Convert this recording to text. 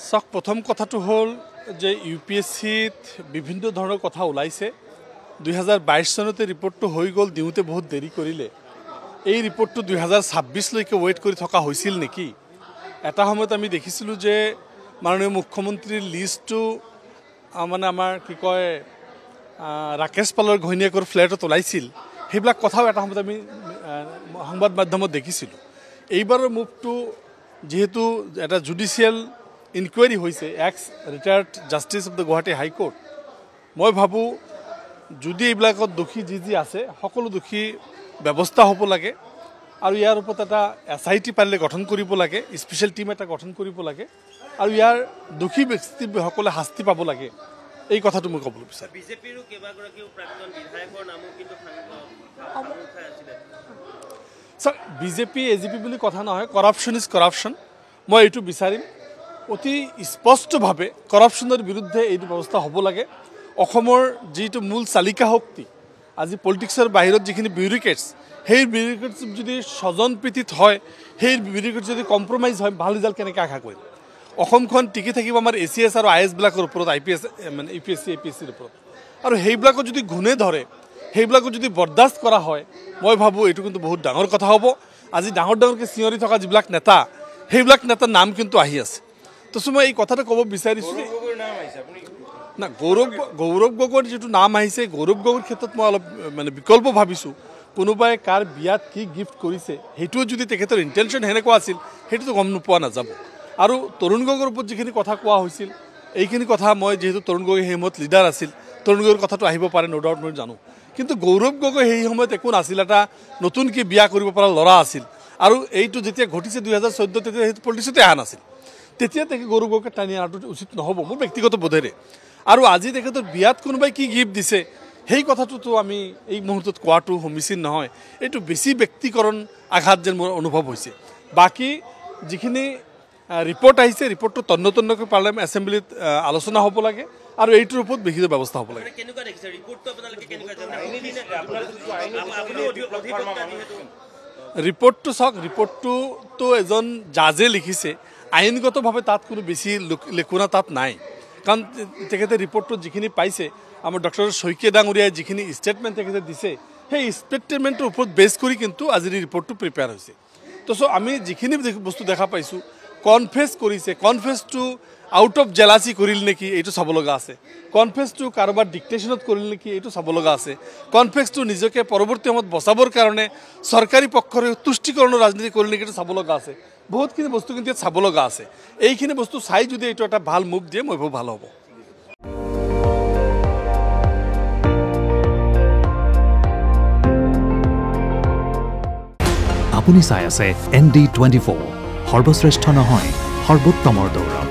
চাওক প্ৰথম কথাটো হ'ল যে ইউপিএছচিত বিভিন্ন ধৰণৰ কথা ওলাইছে 2022 চনতে ৰিপৰ্টটো হৈ গ'ল দিওঁতে বহুত দেৰি কৰিলে এই ৰিপৰ্টটো 2026 লৈকে ৱেইট কৰি থকা হৈছিল নেকি এটা সময়ত আমি দেখিছিলোঁ যে মাননীয় মুখ্যমন্ত্ৰীৰ লিষ্টটো মানে আমাৰ কি কয় ৰাকেশ পালৰ ঘৈণীয়েকৰ ফ্লেটত ওলাইছিল সেইবিলাক কথাও এটা সময়ত আমি সংবাদ মাধ্যমত দেখিছিলোঁ এইবাৰৰ মুভটো যেহেতু এটা জুডিচিয়েল ইনকুৱাৰী হৈছে x retired justice of the Guwahati high court মই ভাবোঁ যদি এইবিলাকত দোষী যি আছে সকলো দোষী ব্যৱস্থা হ'ব লাগে আৰু ইয়াৰ ওপৰত এটা SIT পাৰিলে গঠন কৰিব লাগে স্পেচিয়েল টিম এটা গঠন কৰিব লাগে আৰু ইয়াৰ দোষী ব্যক্তিসকলে শাস্তি পাব লাগে এই কথাটো মই ক'বলৈ বিচাৰোঁ বিজেপিৰো কেইবাগৰাকীও প্ৰাক্তন বিধায়কৰ নামো কিন্তু স্যাৰ বিজেপি এজিপি বুলি কথা নহয় কৰাপশ্যন ইজ কৰাপশ্যন মই এইটো বিচাৰিম অতি স্পষ্টভাৱে কৰাপশ্যনৰ বিৰুদ্ধে এইটো ব্যৱস্থা হ'ব লাগে অসমৰ যিটো মূল চালিকা শক্তি আজি পলিটিক্সৰ বাহিৰত যিখিনি বিউৰিকেটছ সেই বিউৰিকেটছ যদি স্বজনপ্ৰীতিত হয় সেই বিউৰিকেটছ যদি কম্প্ৰমাইজ হয় ভাল ৰিজাল্ট কেনেকৈ আশা কৰিম অসমখন টিকি থাকিব আমাৰ ACS আৰু IS বিলাকৰ ওপৰত IPS মানে UPSC APSCৰ ওপৰত আৰু সেইবিলাকত যদি ঘূনে ধৰে সেইবিলাকত যদি বৰদাস্ত কৰা হয় মই ভাবোঁ এইটো কিন্তু বহুত ডাঙৰ কথা হ'ব আজি ডাঙৰকৈ চিঞৰি থকা যিবিলাক নেতা সেইবিলাক নেতাৰ নাম কিন্তু আহি আছে তো মই এই কথাটো ক'ব বিচাৰিছোঁ না গৌৰৱ গগৈৰ যিটো নাম আহিছে গৌৰৱ গগৈৰ ক্ষেত্ৰত মই অলপ মানে বিকল্প ভাবিছোঁ কোনোবাই কাৰ বিয়াত কি গিফ্ট কৰিছে সেইটোও যদি তেখেতৰ ইণ্টেনশ্যন সেনেকুৱা আছিল সেইটোতো গম নোপোৱা নাযাব আৰু তৰুণ গগৈৰ ওপৰত যিখিনি কথা কোৱা হৈছিল এইখিনি কথা মই যিহেতু তৰুণ গগৈ সেই সময়ত লিডাৰ আছিল তৰুণ গগৈৰ কথাটো আহিব পাৰে ন' ডাউট মই জানো কিন্তু গৌৰৱ গগৈ সেই সময়ত একো নাছিল এটা নতুনকৈ বিয়া কৰিব পৰা ল'ৰা আছিল আৰু এইটো যেতিয়া ঘটিছে 2014 তেতিয়া সেইটো পলিটিক্সতে অহা নাছিল তেতিয়া তেখেত গৌৰৱ গগৈক টানি অনাটো উচিত নহ'ব মোৰ ব্যক্তিগত বোধেৰে আৰু আজি তেখেতৰ বিয়াত কোনোবাই কি গিফ্ট দিছে সেই কথাটোতো আমি এই মুহূৰ্তত কোৱাটো সমীচীন নহয় এইটো বেছি ব্যক্তিকৰণ আঘাত যেন মোৰ অনুভৱ হৈছে বাকী যিখিনি ৰিপৰ্ট আহিছে ৰিপৰ্টটো তন্নকৈ পাৰ্লিয়ামেণ্ট এছেম্বলিত আলোচনা হ'ব লাগে আৰু এইটোৰ ওপৰত বিহিত ব্যৱস্থা হ'ব লাগে ৰিপৰ্টটো চাওক ৰিপৰ্টটোতো এজন জাজে লিখিছে আইনগতভাৱে তাত কোনো বেছি লেখুনা তাত নাই কাৰণ তেখেতে ৰিপৰ্টটোত যিখিনি পাইছে আমাৰ ডক্টৰ শইকীয়া ডাঙৰীয়াই যিখিনি ষ্টেটমেণ্ট তেখেতে দিছে সেই ষ্টেটমেণ্টৰ ওপৰত বেছ কৰি কিন্তু আজিৰ ৰিপৰ্টটো প্ৰিপেয়াৰ হৈছে তো আমি যিখিনি বস্তু দেখা পাইছোঁ কনফেছ কৰিছে কনফেছটো আউট অফ জেলাচি কৰিল নেকি এইটো চাব লগা আছে কনফেছটো কাৰোবাৰ ডিক্টেশ্যনত কৰিল নেকি এইটো চাব লগা আছে কনফেছটো নিজকে পৰৱৰ্তী সময়ত বচাবৰ কাৰণে চৰকাৰী পক্ষৰ তুষ্টিকৰণৰ ৰাজনীতি কৰিল নেকি এইটো চাব লগা আছে বহুতখিনি বস্তু কিন্তু চাব লগা আছে এইখিনি বস্তু চাই যদি এইটো এটা ভাল মুভ দিয়ে মই ভাবোঁ ভাল হ'ব আপুনি চাই আছে ND24 সৰ্বশ্ৰেষ্ঠ নহয় সৰ্বোত্তমৰ দৌৰ